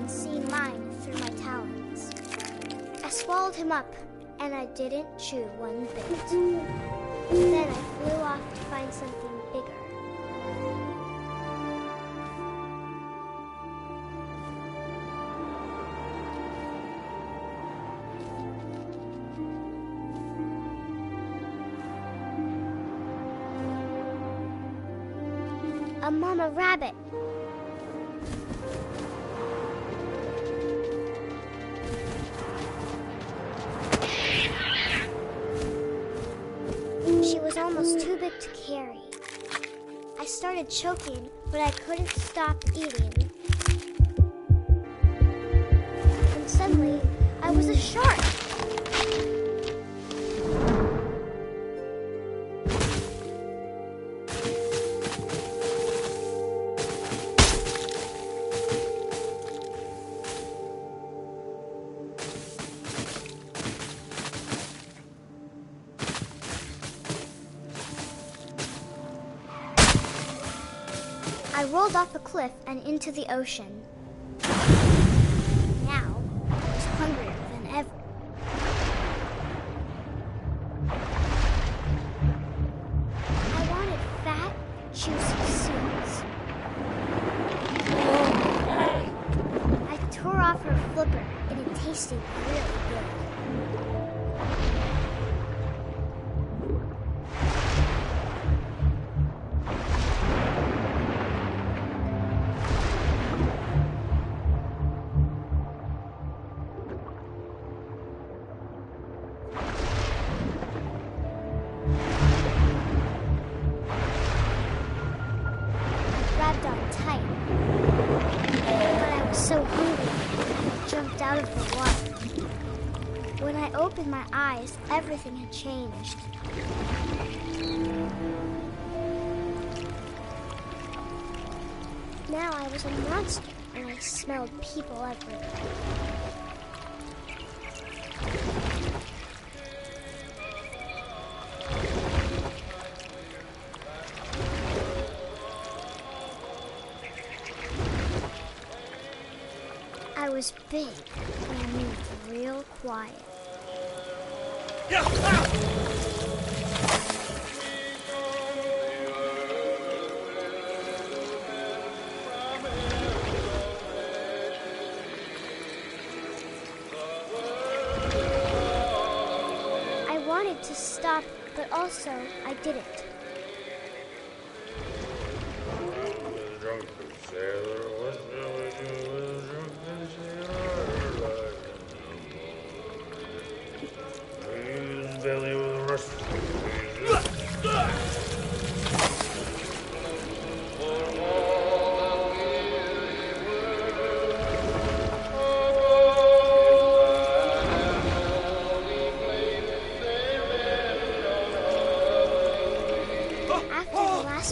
and see mine through my talons. I swallowed him up, and I didn't chew one bit. Then I flew off to find something bigger. A mama rabbit. She was almost too big to carry. I started choking, but I couldn't stop eating. And suddenly, I was a shark. I rolled off a cliff and into the ocean. Now, I was hungrier than ever. I wanted fat, juicy seals. I tore off her flipper, and it tasted really good. So hungry, I jumped out of the water. When I opened my eyes, everything had changed. Now I was a monster, and I smelled people everywhere. I was big, and I moved real quiet. I wanted to stop, but also I didn't.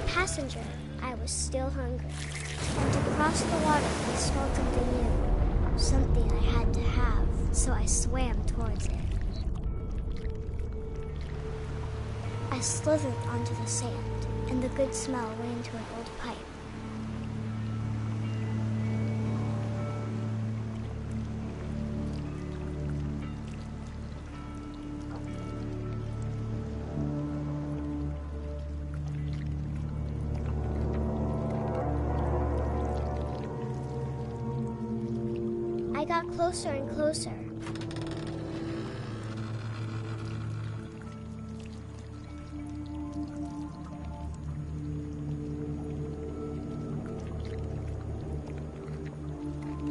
Passenger, I was still hungry. And to cross the water, I smelled something new. Something I had to have, so I swam towards it. I slithered onto the sand, and the good smell went into an old pipe. I got closer and closer.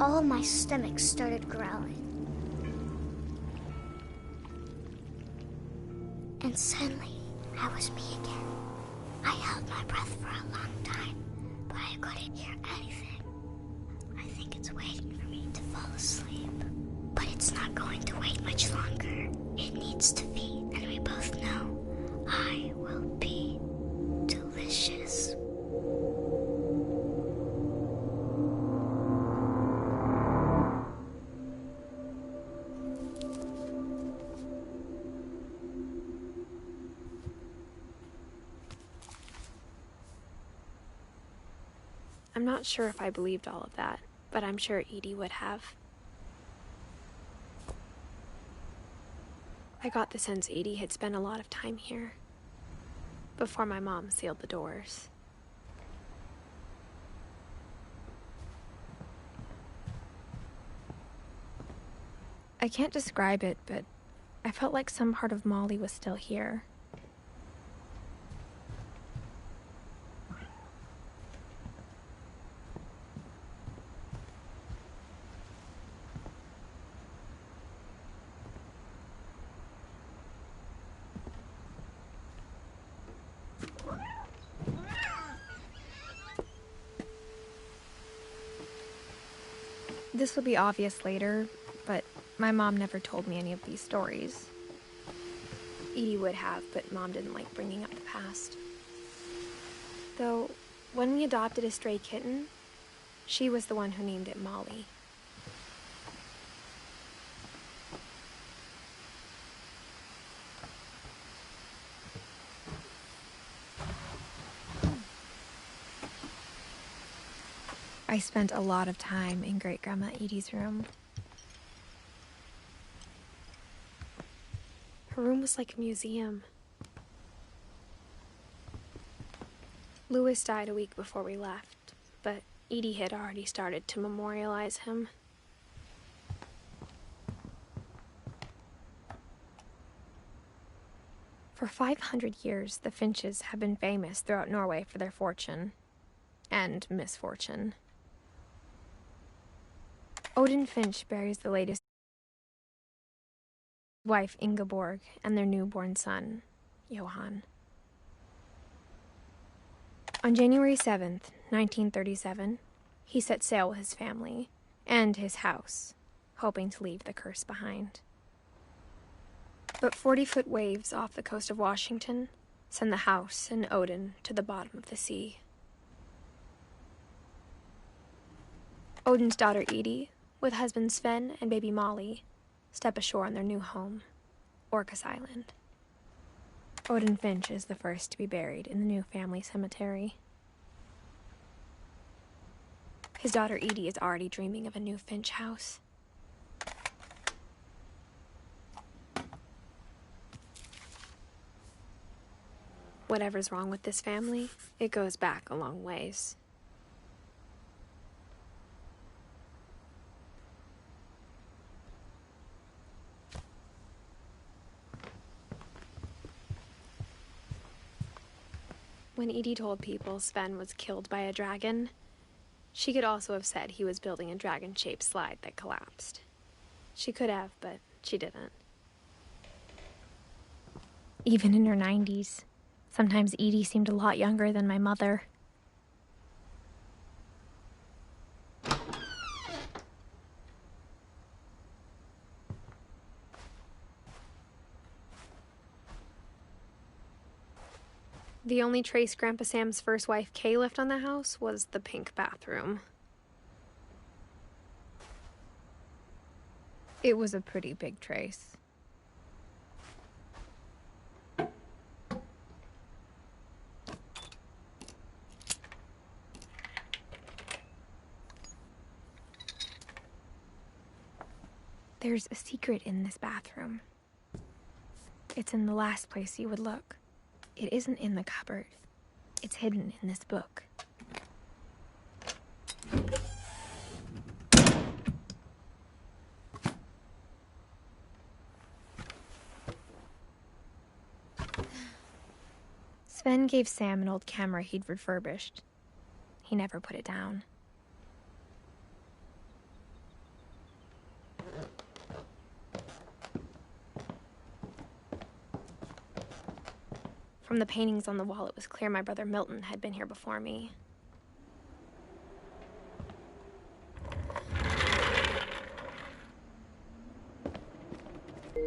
All my stomach started growling. And suddenly, I was me again. I held my breath for a long time, but I couldn't hear anything. I think it's waiting for me to fall asleep. But it's not going to wait much longer. It needs to feed, and we both know I will be delicious. I'm not sure if I believed all of that. but I'm sure Edie would have. I got the sense Edie had spent a lot of time here, before my mom sealed the doors. I can't describe it, but I felt like some part of Molly was still here. This will be obvious later, but my mom never told me any of these stories. Edie would have, but Mom didn't like bringing up the past. Though, when we adopted a stray kitten, she was the one who named it Molly. I spent a lot of time in Great-Grandma Edie's room. Her room was like a museum. Louis died a week before we left, but Edie had already started to memorialize him. For 500 years, the Finches have been famous throughout Norway for their fortune and misfortune. Odin Finch buries the latest wife Ingeborg and their newborn son, Johan. On January 7th, 1937, he set sail with his family and his house, hoping to leave the curse behind. But 40-foot waves off the coast of Washington send the house and Odin to the bottom of the sea. Odin's daughter Edie, with husband Sven and baby Molly, step ashore on their new home, Orcas Island. Odin Finch is the first to be buried in the new family cemetery. His daughter Edie is already dreaming of a new Finch house. Whatever's wrong with this family, it goes back a long ways. When Edie told people Sven was killed by a dragon, she could also have said he was building a dragon-shaped slide that collapsed. She could have, but she didn't. Even in her 90s, sometimes Edie seemed a lot younger than my mother. The only trace Grandpa Sam's first wife, Kay, left on the house was the pink bathroom. It was a pretty big trace. There's a secret in this bathroom. It's in the last place you would look. It isn't in the cupboard. It's hidden in this book. Sven gave Sam an old camera he'd refurbished. He never put it down. From the paintings on the wall, it was clear my brother Milton had been here before me.